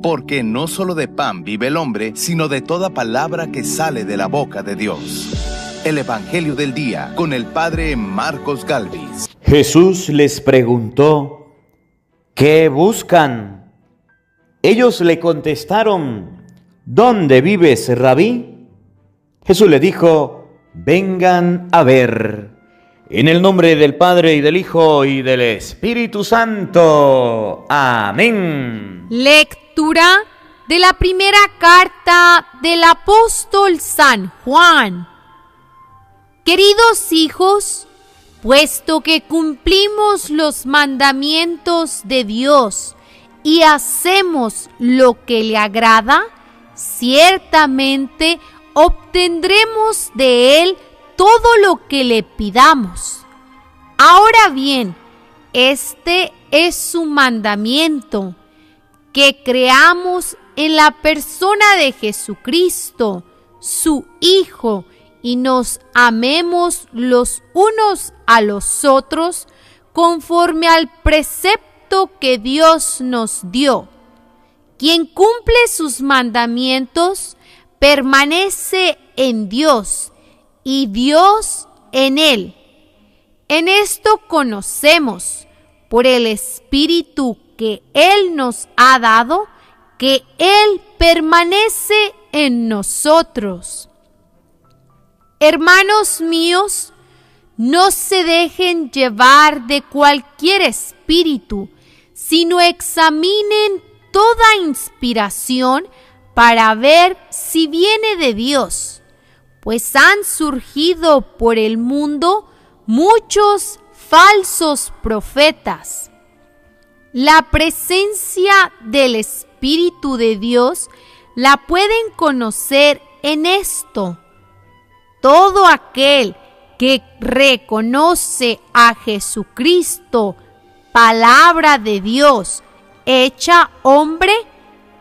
porque no solo de pan vive el hombre, sino de toda palabra que sale de la boca de Dios. El Evangelio del Día con el Padre Marcos Galvis. Jesús les preguntó: ¿qué buscan? Ellos le contestaron: ¿dónde vives, Rabí? Jesús le dijo: vengan a ver. En el nombre del Padre, y del Hijo, y del Espíritu Santo. Amén. Lectura de la primera carta del apóstol San Juan. Queridos hijos, puesto que cumplimos los mandamientos de Dios y hacemos lo que le agrada, ciertamente obtendremos de Él todo lo que le pidamos. Ahora bien, este es su mandamiento, que creamos en la persona de Jesucristo, su Hijo, y nos amemos los unos a los otros conforme al precepto que Dios nos dio. Quien cumple sus mandamientos permanece en Dios y Dios en él. En esto conocemos, por el Espíritu que Él nos ha dado, que Él permanece en nosotros. Hermanos míos, no se dejen llevar de cualquier espíritu, sino examinen toda inspiración para ver si viene de Dios, pues han surgido por el mundo muchos falsos profetas. La presencia del Espíritu de Dios la pueden conocer en esto: todo aquel que reconoce a Jesucristo, palabra de Dios hecha hombre,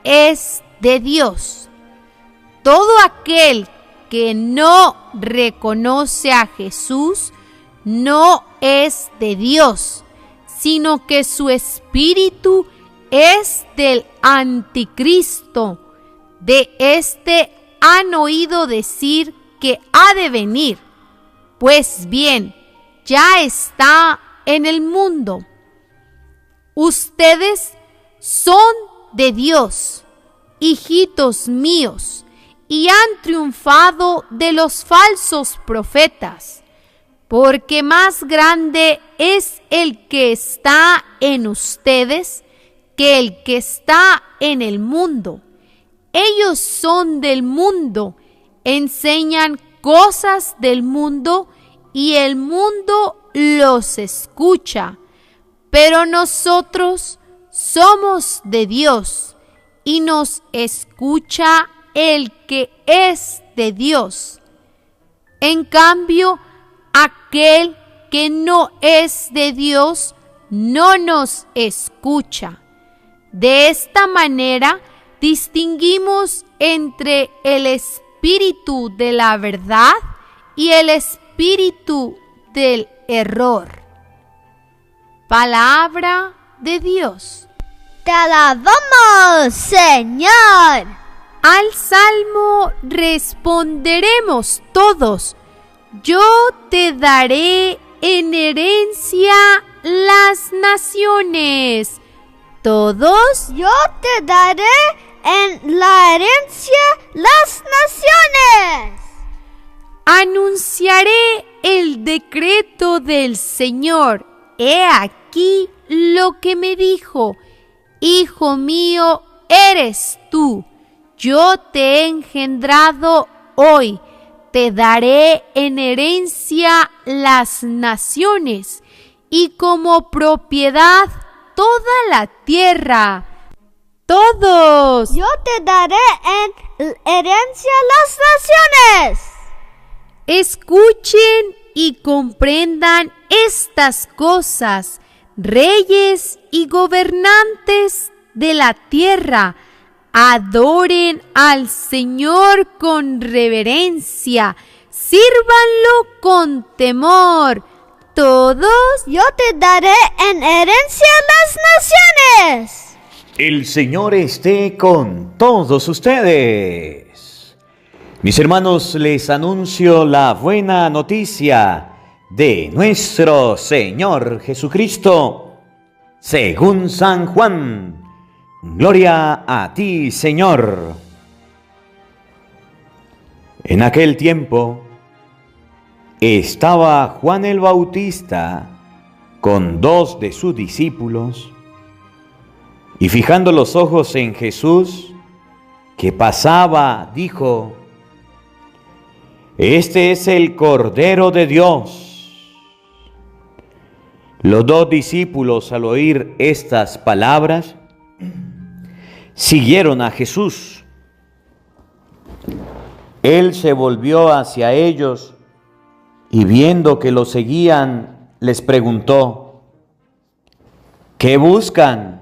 es de Dios. Todo aquel que no reconoce a Jesús no es de Dios, sino que su espíritu es del anticristo. De este han oído decir que ha de venir. Pues bien, ya está en el mundo. Ustedes son de Dios, hijitos míos, y han triunfado de los falsos profetas, porque más grande es el que está en ustedes que el que está en el mundo. Ellos son del mundo, enseñan cosas del mundo y el mundo los escucha. Pero nosotros somos de Dios y nos escucha el que es de Dios. En cambio, aquel que no es de Dios no nos escucha. De esta manera distinguimos entre el espíritu de la verdad y el espíritu del error. Palabra de Dios. Te alabamos, Señor. Al salmo responderemos todos: yo te daré en herencia las naciones. Todos: yo te daré en la herencia las naciones. Anunciaré el decreto del Señor. He aquí lo que me dijo: Hijo mío, eres tú. Yo te he engendrado hoy. Te daré en herencia las naciones y como propiedad toda la tierra. Todos: yo te daré en herencia las naciones. Escuchen y comprendan estas cosas, reyes y gobernantes de la tierra. Adoren al Señor con reverencia, sírvanlo con temor. Todos: yo te daré en herencia las naciones. El Señor esté con todos ustedes. Mis hermanos, les anuncio la buena noticia de nuestro Señor Jesucristo, según San Juan. Gloria a ti, Señor. En aquel tiempo estaba Juan el Bautista con 2 de sus discípulos, y fijando los ojos en Jesús, que pasaba, dijo: Este es el Cordero de Dios. Los 2 discípulos, al oír estas palabras, siguieron a Jesús. Él se volvió hacia ellos y viendo que lo seguían, les preguntó: ¿qué buscan?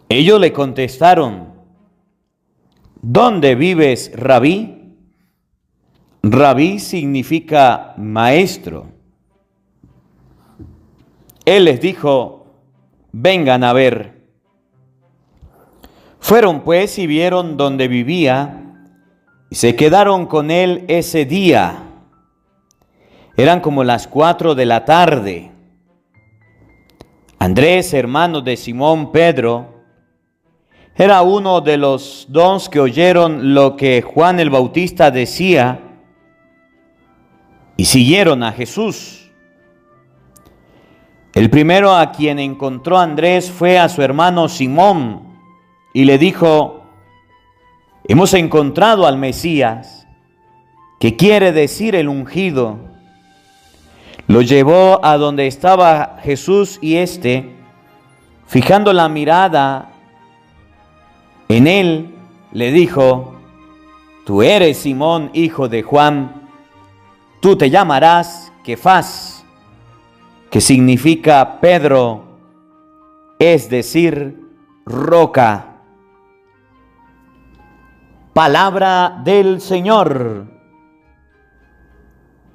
Ellos le contestaron: ¿dónde vives, Rabí? Rabí significa maestro. Él les dijo: vengan a ver. Fueron pues y vieron dónde vivía y se quedaron con él ese día. Eran como las 4 de la tarde. Andrés, hermano de Simón Pedro, era uno de los 2 que oyeron lo que Juan el Bautista decía y siguieron a Jesús. El primero a quien encontró Andrés fue a su hermano Simón y le dijo: hemos encontrado al Mesías, que quiere decir el ungido. Lo llevó a donde estaba Jesús y fijando la mirada en él, le dijo: tú eres Simón, hijo de Juan, tú te llamarás Kefas, que significa Pedro, es decir, roca. Palabra del Señor.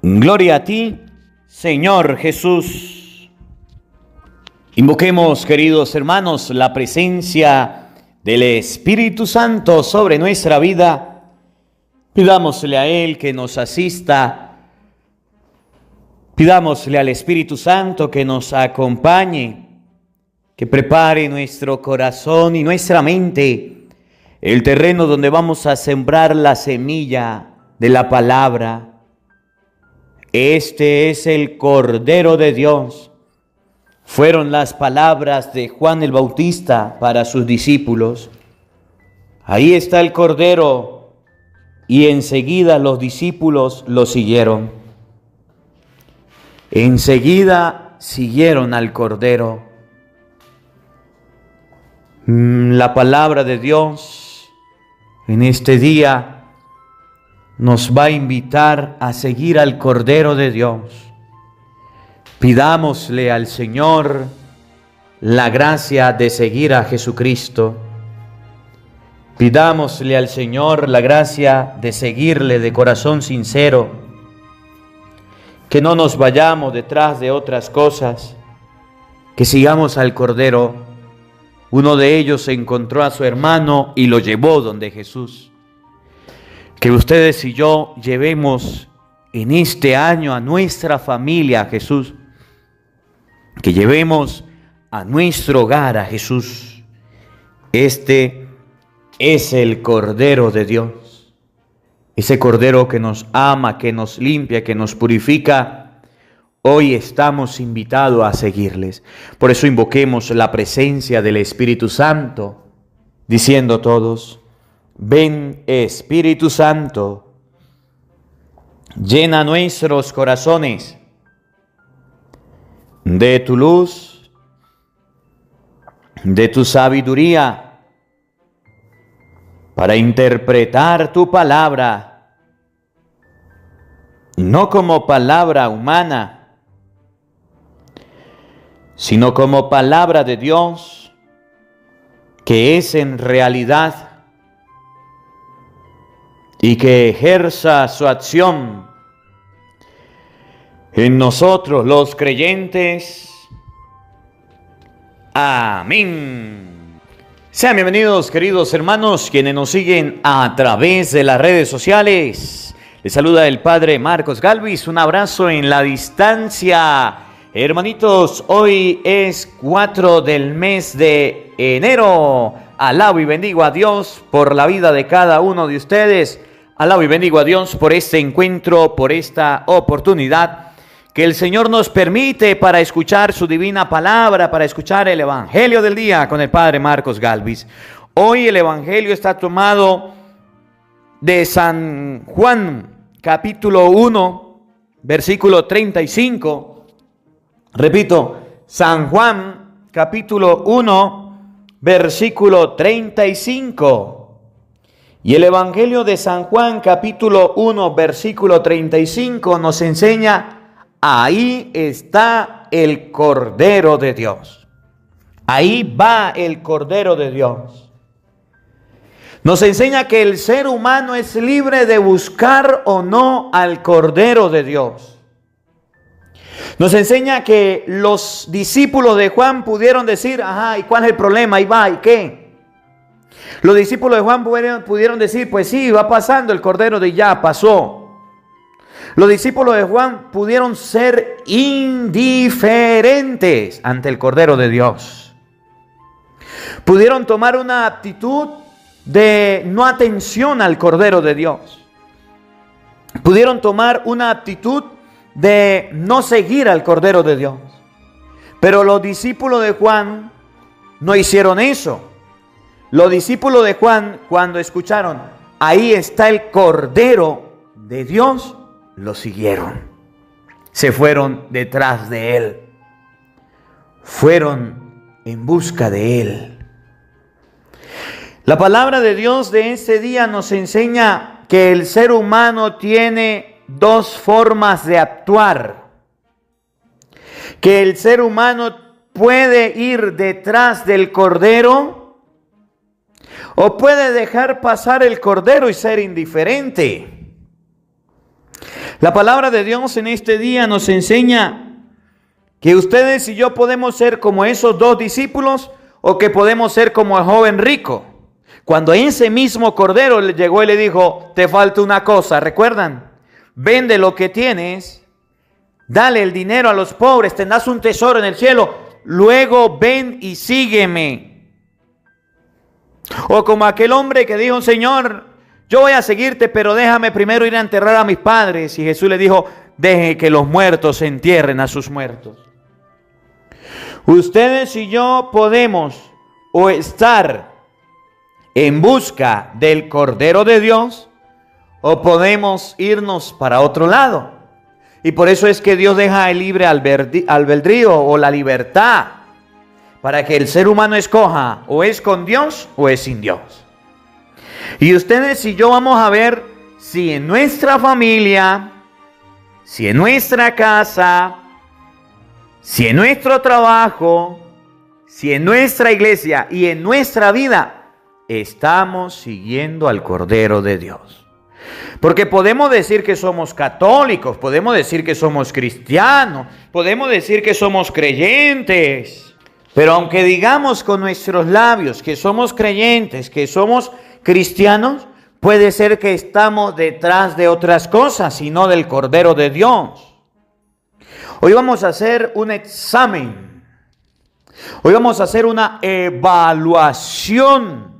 Gloria a ti, Señor Jesús. Invoquemos, queridos hermanos, la presencia del Espíritu Santo sobre nuestra vida. Pidámosle a Él que nos asista. Pidámosle al Espíritu Santo que nos acompañe, que prepare nuestro corazón y nuestra mente, el terreno donde vamos a sembrar la semilla de la palabra. Este es el Cordero de Dios. Fueron las palabras de Juan el Bautista para sus discípulos. Ahí está el Cordero, y enseguida los discípulos lo siguieron. Enseguida siguieron al Cordero. La palabra de Dios en este día nos va a invitar a seguir al Cordero de Dios. Pidámosle al Señor la gracia de seguir a Jesucristo. Pidámosle al Señor la gracia de seguirle de corazón sincero. Que no nos vayamos detrás de otras cosas, que sigamos al Cordero. Uno de ellos encontró a su hermano y lo llevó donde Jesús. Que ustedes y yo llevemos en este año a nuestra familia a Jesús. Que llevemos a nuestro hogar a Jesús. Este es el Cordero de Dios. Ese Cordero que nos ama, que nos limpia, que nos purifica. Hoy estamos invitados a seguirles. Por eso invoquemos la presencia del Espíritu Santo, diciendo todos: ven, Espíritu Santo, llena nuestros corazones de tu luz, de tu sabiduría, para interpretar tu palabra, no como palabra humana, sino como palabra de Dios, que es en realidad, y que ejerza su acción en nosotros los creyentes Amén. Sean bienvenidos, queridos hermanos, quienes nos siguen a través de las redes sociales. Les saluda el Padre Marcos Galvis. Un abrazo en la distancia. Hermanitos, hoy es 4 del mes de enero. Alabo y bendigo a Dios por la vida de cada uno de ustedes. Alabo y bendigo a Dios por este encuentro, por esta oportunidad que el Señor nos permite para escuchar su divina palabra, para escuchar el Evangelio del día con el Padre Marcos Galvis. Hoy el Evangelio está tomado de San Juan, capítulo 1, versículo 35. Repito, San Juan, capítulo 1, versículo 35. Y el Evangelio de San Juan, capítulo 1, versículo 35, nos enseña: ahí está el Cordero de Dios. Ahí va el Cordero de Dios. Nos enseña que el ser humano es libre de buscar o no al Cordero de Dios. Nos enseña que los discípulos de Juan pudieron decir: ajá, ¿y cuál es el problema? Ahí va, ¿y qué? Los discípulos de Juan pudieron decir: pues sí, va pasando el Cordero de ya, pasó. Los discípulos de Juan pudieron ser indiferentes ante el Cordero de Dios. Pudieron tomar una actitud de no atención al Cordero de Dios. Pudieron tomar una actitud de no seguir al Cordero de Dios. Pero los discípulos de Juan no hicieron eso. Los discípulos de Juan, cuando escucharon: ahí está el Cordero de Dios, lo siguieron. Se fueron detrás de él. Fueron en busca de él. La palabra de Dios de este día nos enseña que el ser humano tiene dos formas de actuar. Que el ser humano puede ir detrás del Cordero o puede dejar pasar el Cordero y ser indiferente. La palabra de Dios en este día nos enseña que ustedes y yo podemos ser como esos dos discípulos, o que podemos ser como el joven rico. Cuando ese mismo Cordero le llegó y le dijo: te falta una cosa, ¿recuerdan? Vende lo que tienes, dale el dinero a los pobres, tendrás un tesoro en el cielo, luego ven y sígueme. O como aquel hombre que dijo: Señor, yo voy a seguirte, pero déjame primero ir a enterrar a mis padres. Y Jesús le dijo: deje que los muertos entierren a sus muertos. Ustedes y yo podemos o estar en busca del Cordero de Dios, o podemos irnos para otro lado. Y por eso es que Dios deja el libre albedrío o la libertad, para que el ser humano escoja: o es con Dios o es sin Dios. Y ustedes y yo vamos a ver si en nuestra familia, si en nuestra casa, si en nuestro trabajo, si en nuestra iglesia y en nuestra vida estamos siguiendo al Cordero de Dios. Porque podemos decir que somos católicos, podemos decir que somos cristianos, podemos decir que somos creyentes, pero aunque digamos con nuestros labios que somos creyentes, que somos cristianos, puede ser que estamos detrás de otras cosas y no del Cordero de Dios. Hoy vamos a hacer un examen. Hoy vamos a hacer una evaluación.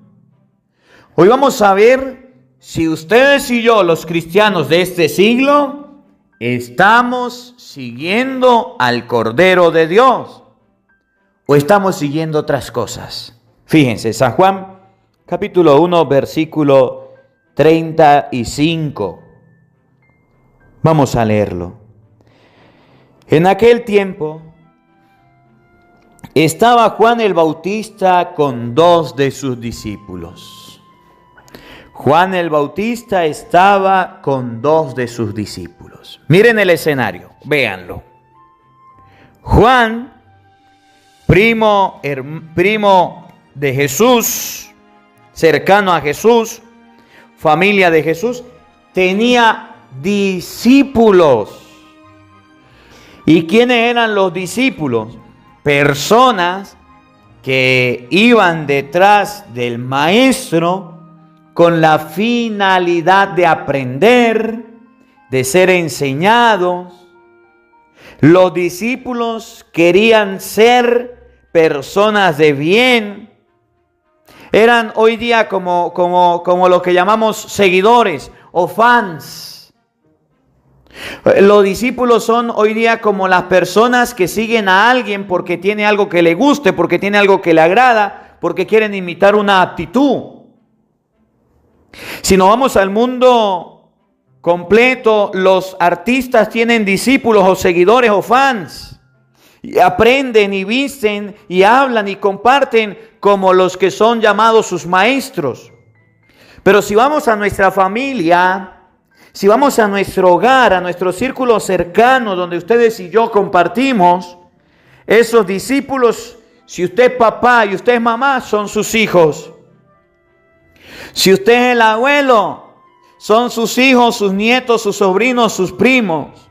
Hoy vamos a ver si ustedes y yo, los cristianos de este siglo, estamos siguiendo al Cordero de Dios o estamos siguiendo otras cosas. Fíjense, San Juan capítulo 1, versículo 35. Vamos a leerlo. En aquel tiempo estaba Juan el Bautista con 2 de sus discípulos. Juan el Bautista estaba con 2 de sus discípulos. Miren el escenario, véanlo. Juan, primo de Jesús, cercano a Jesús, familia de Jesús, tenía discípulos. ¿Y quiénes eran los discípulos? Personas que iban detrás del maestro con la finalidad de aprender, de ser enseñados. Los discípulos querían ser personas de bien. Eran hoy día como lo que llamamos seguidores o fans. Los discípulos son hoy día como las personas que siguen a alguien porque tiene algo que le guste, porque tiene algo que le agrada, porque quieren imitar una actitud. Si nos vamos al mundo completo, los artistas tienen discípulos o seguidores o fans. Y aprenden y visten y hablan y comparten como los que son llamados sus maestros. Pero si vamos a nuestra familia, si vamos a nuestro hogar, a nuestro círculo cercano donde ustedes y yo compartimos, esos discípulos, si usted es papá y usted es mamá, son sus hijos. Si usted es el abuelo, son sus hijos, sus nietos, sus sobrinos, sus primos.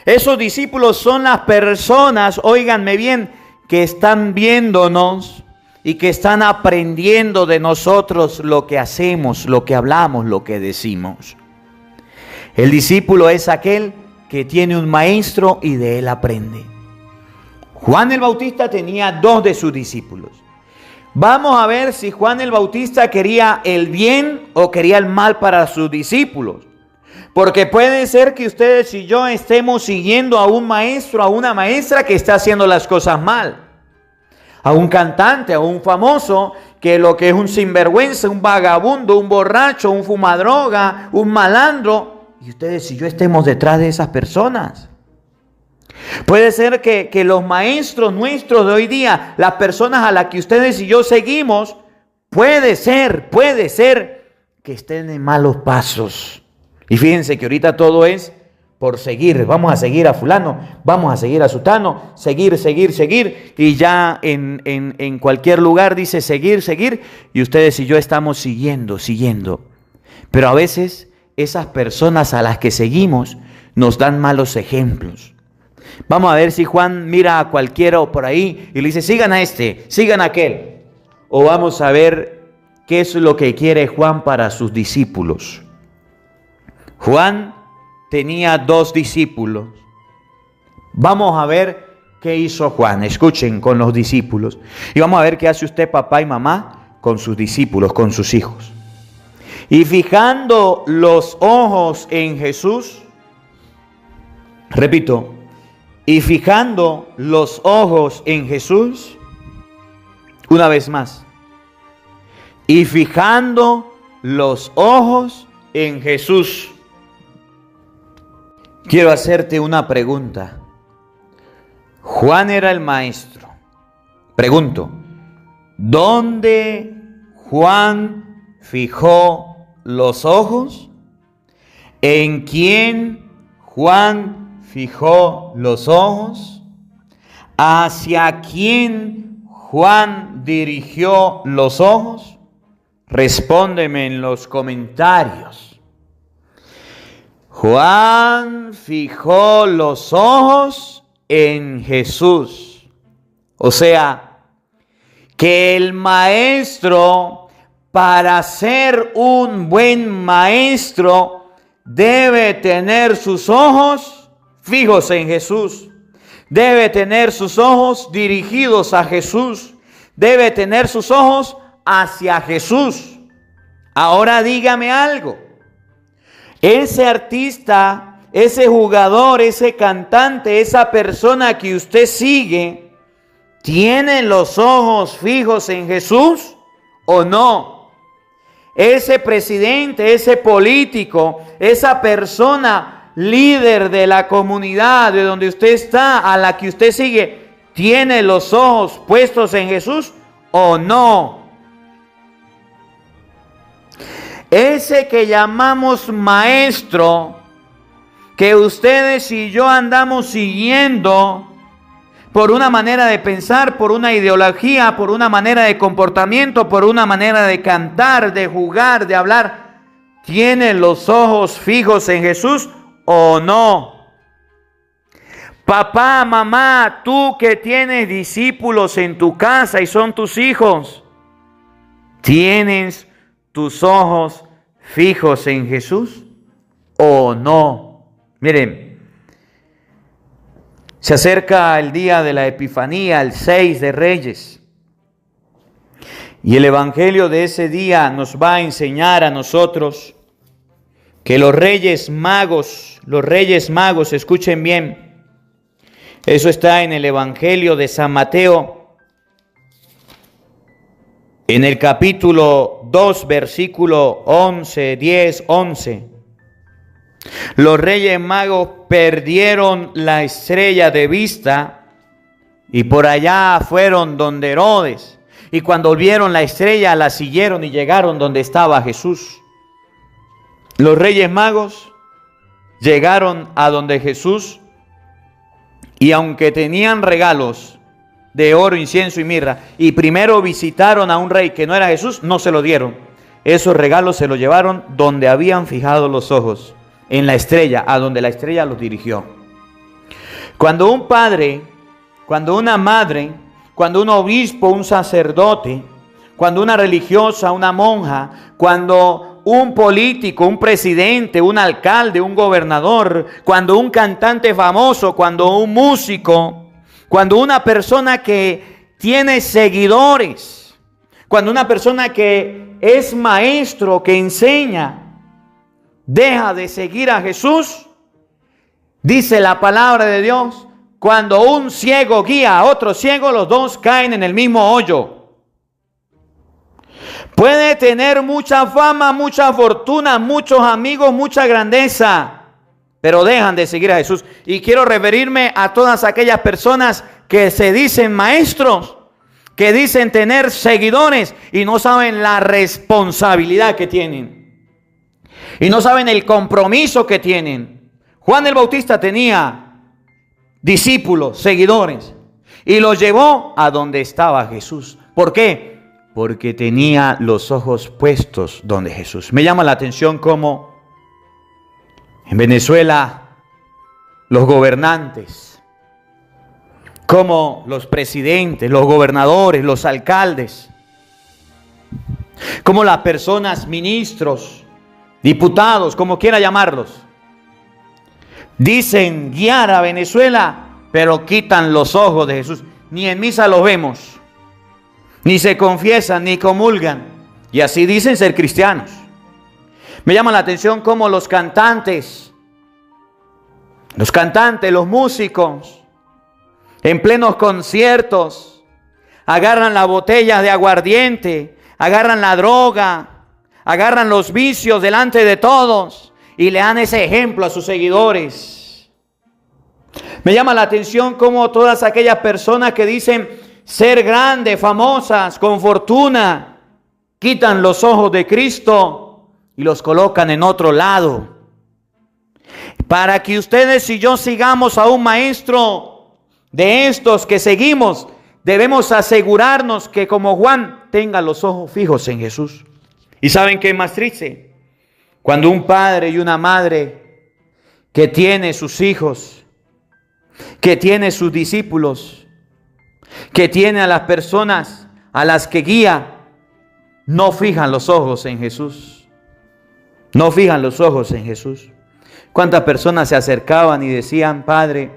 Esos discípulos son las personas, óiganme bien, que están viéndonos y que están aprendiendo de nosotros lo que hacemos, lo que hablamos, lo que decimos. El discípulo es aquel que tiene un maestro y de él aprende. Juan el Bautista tenía 2 de sus discípulos. Vamos a ver si Juan el Bautista quería el bien o quería el mal para sus discípulos. Porque puede ser que ustedes y yo estemos siguiendo a un maestro, a una maestra que está haciendo las cosas mal. A un cantante, a un famoso, que lo que es un sinvergüenza, un vagabundo, un borracho, un fumadroga, un malandro. Y ustedes y yo estemos detrás de esas personas. Puede ser que los maestros nuestros de hoy día, las personas a las que ustedes y yo seguimos, puede ser que estén en malos pasos. Y fíjense que ahorita todo es por seguir. Vamos a seguir a fulano, vamos a seguir a sutano, seguir. Y ya en cualquier lugar dice seguir. Y ustedes y yo estamos siguiendo. Pero a veces esas personas a las que seguimos nos dan malos ejemplos. Vamos a ver si Juan mira a cualquiera por ahí y le dice, sigan a este, sigan a aquel. O vamos a ver qué es lo que quiere Juan para sus discípulos. Juan tenía 2 discípulos. Vamos a ver qué hizo Juan. Escuchen con los discípulos. Y vamos a ver qué hace usted, papá y mamá, con sus discípulos, con sus hijos. Y fijando los ojos en Jesús, repito, y fijando los ojos en Jesús, una vez más, y fijando los ojos en Jesús. Quiero hacerte una pregunta. Juan era el maestro. Pregunto, ¿dónde Juan fijó los ojos? ¿En quién Juan fijó los ojos? ¿Hacia quién Juan dirigió los ojos? Respóndeme en los comentarios. Juan fijó los ojos en Jesús. O sea, que el maestro, para ser un buen maestro, debe tener sus ojos fijos en Jesús. Debe tener sus ojos dirigidos a Jesús. Debe tener sus ojos hacia Jesús. Ahora dígame algo. Ese artista, ese jugador, ese cantante, esa persona que usted sigue, ¿tiene los ojos fijos en Jesús o no? Ese presidente, ese político, esa persona líder de la comunidad de donde usted está, a la que usted sigue, ¿tiene los ojos puestos en Jesús o no? Ese que llamamos maestro, que ustedes y yo andamos siguiendo por una manera de pensar, por una ideología, por una manera de comportamiento, por una manera de cantar, de jugar, de hablar, ¿tiene los ojos fijos en Jesús o no? Papá, mamá, tú que tienes discípulos en tu casa y son tus hijos, ¿tienes tus ojos fijos en Jesús o no? Miren, se acerca el día de la Epifanía, el 6 de Reyes. Y el evangelio de ese día nos va a enseñar a nosotros que los reyes magos, escuchen bien, eso está en el evangelio de San Mateo, en el capítulo 2, versículo 11, 10, 11. Los reyes magos perdieron la estrella de vista y por allá fueron donde Herodes. Y cuando vieron la estrella, la siguieron y llegaron donde estaba Jesús. Los reyes magos llegaron a donde Jesús y aunque tenían regalos de oro, incienso y mirra, y primero visitaron a un rey que no era Jesús, no se lo dieron. Esos regalos se los llevaron donde habían fijado los ojos, en la estrella, a donde la estrella los dirigió. Cuando un padre, cuando una madre, cuando un obispo, un sacerdote, cuando una religiosa, una monja, cuando un político, un presidente, un alcalde, un gobernador, cuando un cantante famoso, cuando un músico, cuando una persona que tiene seguidores, cuando una persona que es maestro, que enseña, deja de seguir a Jesús, dice la palabra de Dios, cuando un ciego guía a otro ciego, los dos caen en el mismo hoyo. Puede tener mucha fama, mucha fortuna, muchos amigos, mucha grandeza, pero dejan de seguir a Jesús. Y quiero referirme a todas aquellas personas que se dicen maestros, que dicen tener seguidores y no saben la responsabilidad que tienen. Y no saben el compromiso que tienen. Juan el Bautista tenía discípulos, seguidores, y los llevó a donde estaba Jesús. ¿Por qué? Porque tenía los ojos puestos donde Jesús. Me llama la atención cómo en Venezuela los gobernantes, como los presidentes, los gobernadores, los alcaldes, como las personas, ministros, diputados, como quiera llamarlos, dicen guiar a Venezuela, pero quitan los ojos de Jesús. Ni en misa los vemos, ni se confiesan, ni comulgan, y así dicen ser cristianos. Me llama la atención cómo los cantantes, los músicos, en plenos conciertos, agarran las botellas de aguardiente, agarran la droga, agarran los vicios delante de todos y le dan ese ejemplo a sus seguidores. Me llama la atención cómo todas aquellas personas que dicen ser grandes, famosas, con fortuna, quitan los ojos de Cristo y los colocan en otro lado. Para que ustedes y yo sigamos a un maestro de estos que seguimos, debemos asegurarnos que como Juan tenga los ojos fijos en Jesús. ¿Y saben qué es más triste? Cuando un padre y una madre que tiene sus hijos, que tiene sus discípulos, que tiene a las personas a las que guía, no fijan los ojos en Jesús. No fijan los ojos en Jesús. ¿Cuántas personas se acercaban y decían, padre,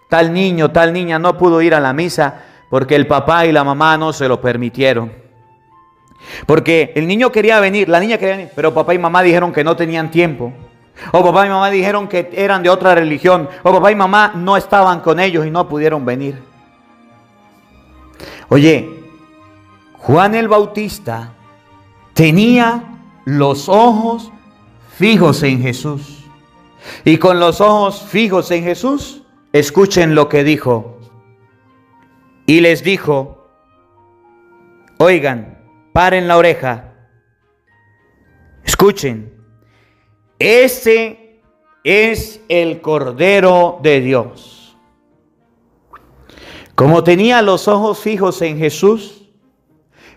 tal niño, tal niña no pudo ir a la misa porque el papá y la mamá no se lo permitieron? Porque el niño quería venir, la niña quería venir, pero papá y mamá dijeron que no tenían tiempo. O papá y mamá dijeron que eran de otra religión. O papá y mamá no estaban con ellos y no pudieron venir. Oye, Juan el Bautista tenía los ojos fijos en Jesús. Y con los ojos fijos en Jesús, escuchen lo que dijo. Y les dijo, oigan, paren la oreja, escuchen, ese es el Cordero de Dios. Como tenía los ojos fijos en Jesús,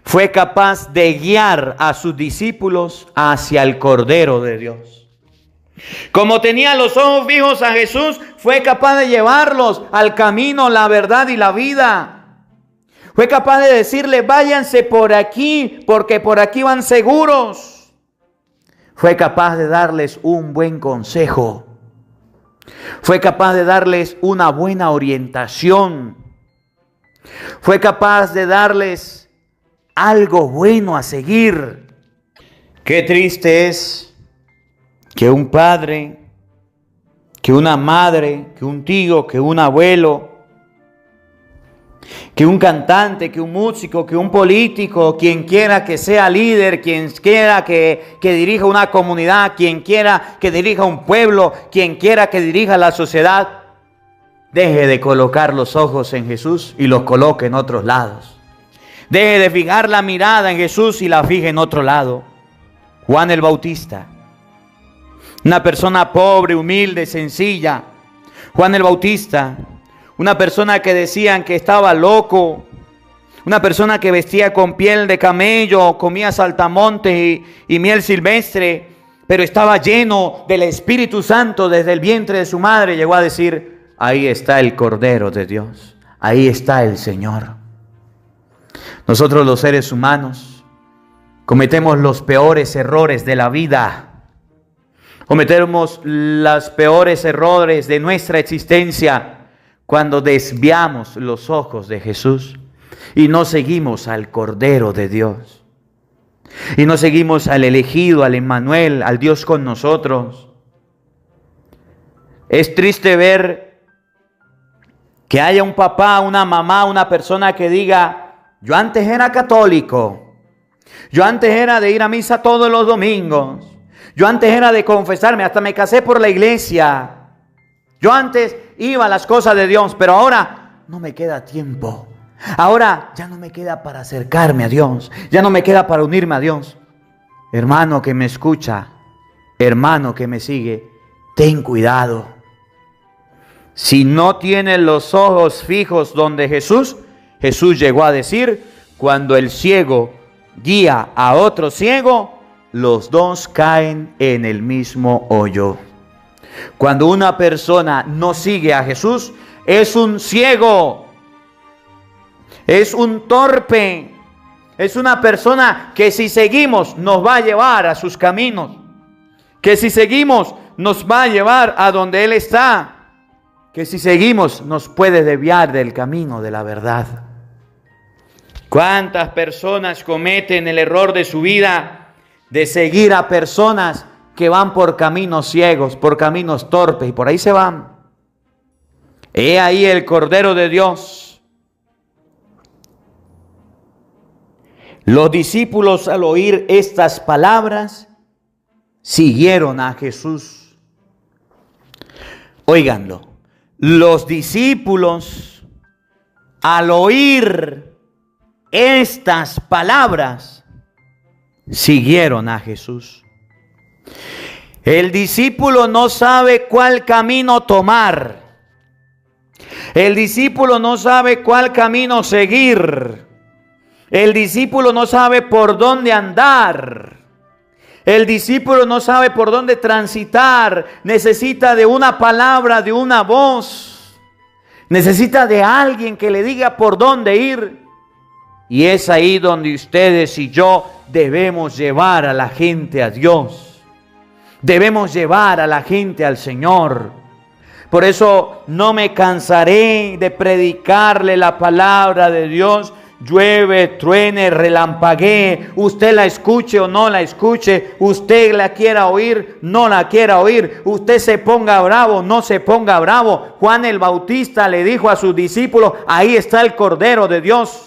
fue capaz de guiar a sus discípulos hacia el Cordero de Dios. Como tenía los ojos fijos a Jesús, fue capaz de llevarlos al camino, la verdad y la vida. Fue capaz de decirle, váyanse por aquí, porque por aquí van seguros. Fue capaz de darles un buen consejo. Fue capaz de darles una buena orientación. Fue capaz de darles algo bueno a seguir. Qué triste es que un padre, que una madre, que un tío, que un abuelo, que un cantante, que un músico, que un político, quien quiera que sea líder, quien quiera que dirija una comunidad, quien quiera que dirija un pueblo, quien quiera que dirija la sociedad, deje de colocar los ojos en Jesús y los coloque en otros lados. Deje de fijar la mirada en Jesús y la fije en otro lado. Juan el Bautista, una persona pobre, humilde, sencilla. Juan el Bautista, una persona que decían que estaba loco, una persona que vestía con piel de camello, comía saltamontes y miel silvestre, pero estaba lleno del Espíritu Santo desde el vientre de su madre. Llegó a decir, ahí está el Cordero de Dios, ahí está el Señor. Nosotros los seres humanos cometemos los peores errores de la vida. Cometemos los peores errores de nuestra existencia cuando desviamos los ojos de Jesús y no seguimos al Cordero de Dios. Y no seguimos al elegido, al Emmanuel, al Dios con nosotros. Es triste ver que haya un papá, una mamá, una persona que diga, yo antes era católico, yo antes era de ir a misa todos los domingos, yo antes era de confesarme, hasta me casé por la iglesia. Yo antes iba a las cosas de Dios, pero ahora no me queda tiempo. Ahora ya no me queda para acercarme a Dios, ya no me queda para unirme a Dios. Hermano que me escucha, hermano que me sigue, ten cuidado. Si no tienes los ojos fijos donde Jesús llegó a decir, cuando el ciego guía a otro ciego, los dos caen en el mismo hoyo. Cuando una persona no sigue a Jesús, es un ciego, es un torpe, es una persona que si seguimos nos va a llevar a sus caminos, que si seguimos nos va a llevar a donde Él está, que si seguimos nos puede desviar del camino de la verdad. ¿Cuántas personas cometen el error de su vida de seguir a personas que van por caminos ciegos, por caminos torpes, y por ahí se van? He ahí el Cordero de Dios. Los discípulos, al oír estas palabras, siguieron a Jesús. Óiganlo, los discípulos, al oír estas palabras, siguieron a Jesús. El discípulo no sabe cuál camino tomar. El discípulo no sabe cuál camino seguir. El discípulo no sabe por dónde andar. El discípulo no sabe por dónde transitar. Necesita de una palabra, de una voz. Necesita de alguien que le diga por dónde ir. Y es ahí donde ustedes y yo debemos llevar a la gente a Dios. Debemos llevar a la gente al Señor. Por eso no me cansaré de predicarle la palabra de Dios. Llueve, truene, relampaguee, usted la escuche o no la escuche, usted la quiera oír, no la quiera oír, usted se ponga bravo, no se ponga bravo. Juan el Bautista le dijo a sus discípulos, ahí está el Cordero de Dios.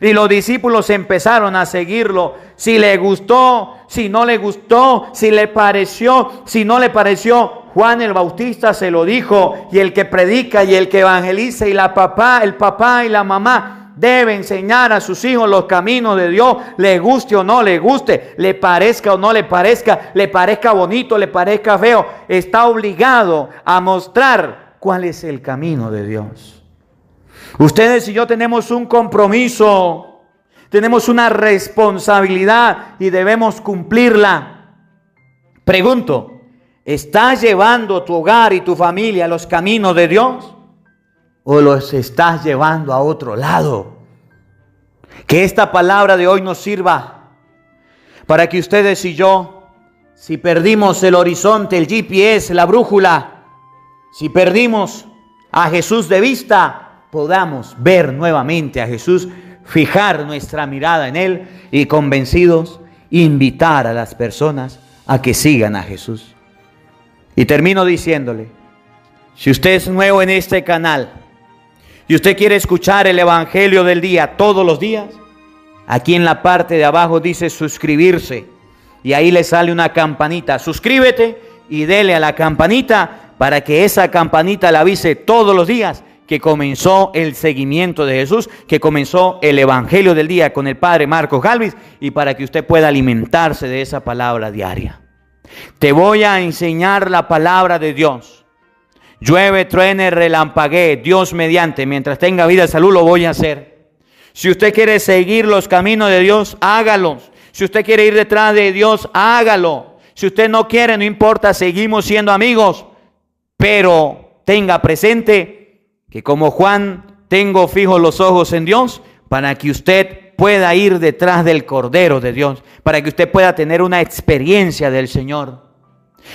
Y los discípulos empezaron a seguirlo. Si le gustó, si no le gustó, si le pareció, si no le pareció, Juan el Bautista se lo dijo. Y el que predica y el que evangeliza y el papá y la mamá debe enseñar a sus hijos los caminos de Dios, le guste o no le guste, le parezca o no le parezca bonito, le parezca feo. Está obligado a mostrar cuál es el camino de Dios. Ustedes y yo tenemos un compromiso, tenemos una responsabilidad y debemos cumplirla. Pregunto, ¿Estás llevando tu hogar y tu familia a los caminos de Dios? ¿O los estás llevando a otro lado? Que esta palabra de hoy nos sirva para que ustedes y yo, si perdimos el horizonte, el GPS, la brújula, si perdimos a Jesús de vista, podamos ver nuevamente a Jesús, fijar nuestra mirada en Él y convencidos, invitar a las personas a que sigan a Jesús. Y termino diciéndole, si usted es nuevo en este canal y usted quiere escuchar el Evangelio del día todos los días, aquí en la parte de abajo dice suscribirse y ahí le sale una campanita. Suscríbete y dele a la campanita para que esa campanita le avise todos los días que comenzó el seguimiento de Jesús, que comenzó el Evangelio del día con el Padre Marcos Galvis, y para que usted pueda alimentarse de esa palabra diaria. Te voy a enseñar la palabra de Dios. Llueve, truene, relampaguee, Dios mediante, mientras tenga vida y salud lo voy a hacer. Si usted quiere seguir los caminos de Dios, hágalos. Si usted quiere ir detrás de Dios, hágalo. Si usted no quiere, no importa, seguimos siendo amigos. Pero tenga presente que como Juan, tengo fijos los ojos en Dios para que usted pueda ir detrás del Cordero de Dios, para que usted pueda tener una experiencia del Señor.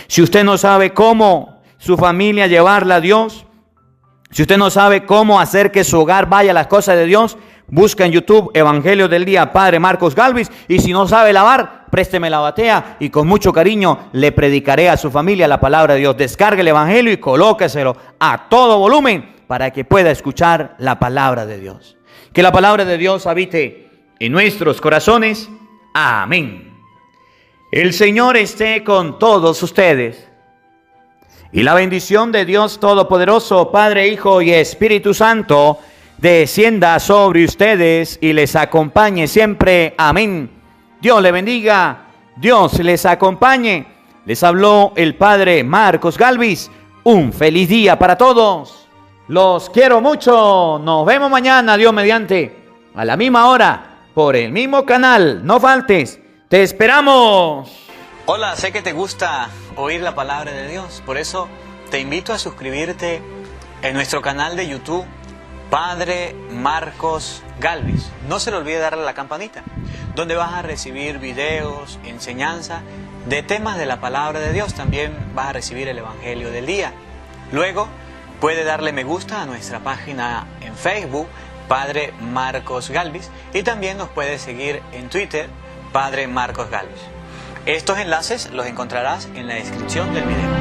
Si usted no sabe cómo su familia llevarla a Dios, si usted no sabe cómo hacer que su hogar vaya a las cosas de Dios, busca en YouTube Evangelio del Día Padre Marcos Galvis, y si no sabe lavar, présteme la batea y con mucho cariño le predicaré a su familia la palabra de Dios. Descargue el Evangelio y colóqueselo a todo volumen para que pueda escuchar la palabra de Dios. Que la palabra de Dios habite en nuestros corazones. Amén. El Señor esté con todos ustedes. Y la bendición de Dios Todopoderoso, Padre, Hijo y Espíritu Santo, descienda sobre ustedes y les acompañe siempre. Amén. Dios le bendiga. Dios les acompañe. Les habló el Padre Marcos Galvis. Un feliz día para todos. Los quiero mucho. Nos vemos mañana, Dios mediante, a la misma hora, por el mismo canal. No faltes. Te esperamos. Hola, sé que te gusta oír la palabra de Dios. Por eso te invito a suscribirte en nuestro canal de YouTube, Padre Marcos Galvis. No se le olvide darle a la campanita, donde vas a recibir videos, enseñanza de temas de la palabra de Dios. También vas a recibir el Evangelio del día. Luego puede darle me gusta a nuestra página en Facebook, Padre Marcos Galvis, y también nos puede seguir en Twitter, Padre Marcos Galvis. Estos enlaces los encontrarás en la descripción del video.